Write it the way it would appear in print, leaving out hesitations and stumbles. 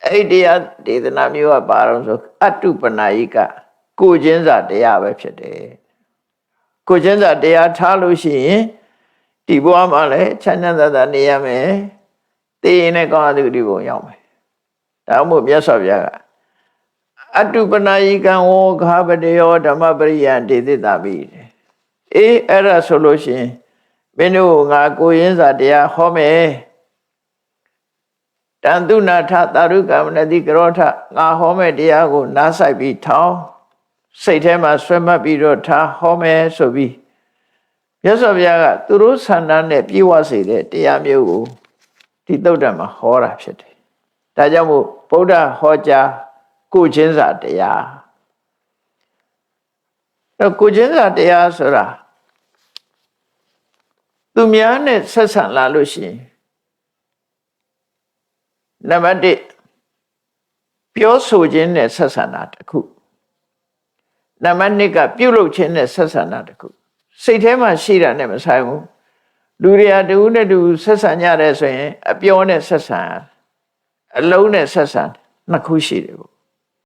အဲ့ဒီတရားဒေသနာမျိုးကပါတော့ဆိုအတုပနာယိကကိုချင်းစာတရားပဲဖြစ်တယ်ကိုချင်းစာတရားထားလို့ရှိရင်ဒီဘဝမှာလည်းချမ်းချမ်းသာသာနေရမယ်သိရင်လည်းကောင်းတဲ့ဒီဘုံရောက်မယ်ဒါမှမဟုတ်မြတ်စွာဘုရားကအတုပနာယိကံဝေါဃပတေယောဓမ္မပရိယံဒေသတာပိအေးအဲ့ဒါဆိုလို့ရှိရင်မင်းတို့ငါကိုရင်းစာတရားဟောမယ်တန်တုနာထသာရုကမနတိကရောထငါဟောမယ်တရားကိုနားဆိုင်ပြီးထောင်းစိတ်ထဲမှာဆွဲမှတ်ပြီးတော့ထားဟောမယ်ဆိုပြီးမြတ်စွာဘုရားကသူတို့ဆန္ဒနဲ့ပြည့်ဝစေတဲ့တရားမျိုးကိုဒီသုတ္တမှာဟောတာဖြစ်တယ်ဒါကြောင့်မို့ဗုဒ္ဓဟောကြားကိုချင်းစာတရားတော့ကိုချင်းစာတရားဆိုတာသူများနဲ့ဆက်ဆံလာလို့ရှိရင်နံပါတ်1ပြောဆိုခြင်းနဲ့ဆက်ဆံတာတစ်ခုနံပါတ်2ကပြုလုပ်ခြင်းနဲ့ဆက်ဆံတာတစ်ခုစိတ်ထဲမှာရှိတာနဲ့မဆိုင်ဘူးလူတွေကတူနဲ့တူဆက်ဆံကြတယ်ဆိုရင်အပြောနဲ့ဆက်ဆံအလုံးနဲ့ဆက်ဆံနှစ်ခုရှိတယ်ပေါ့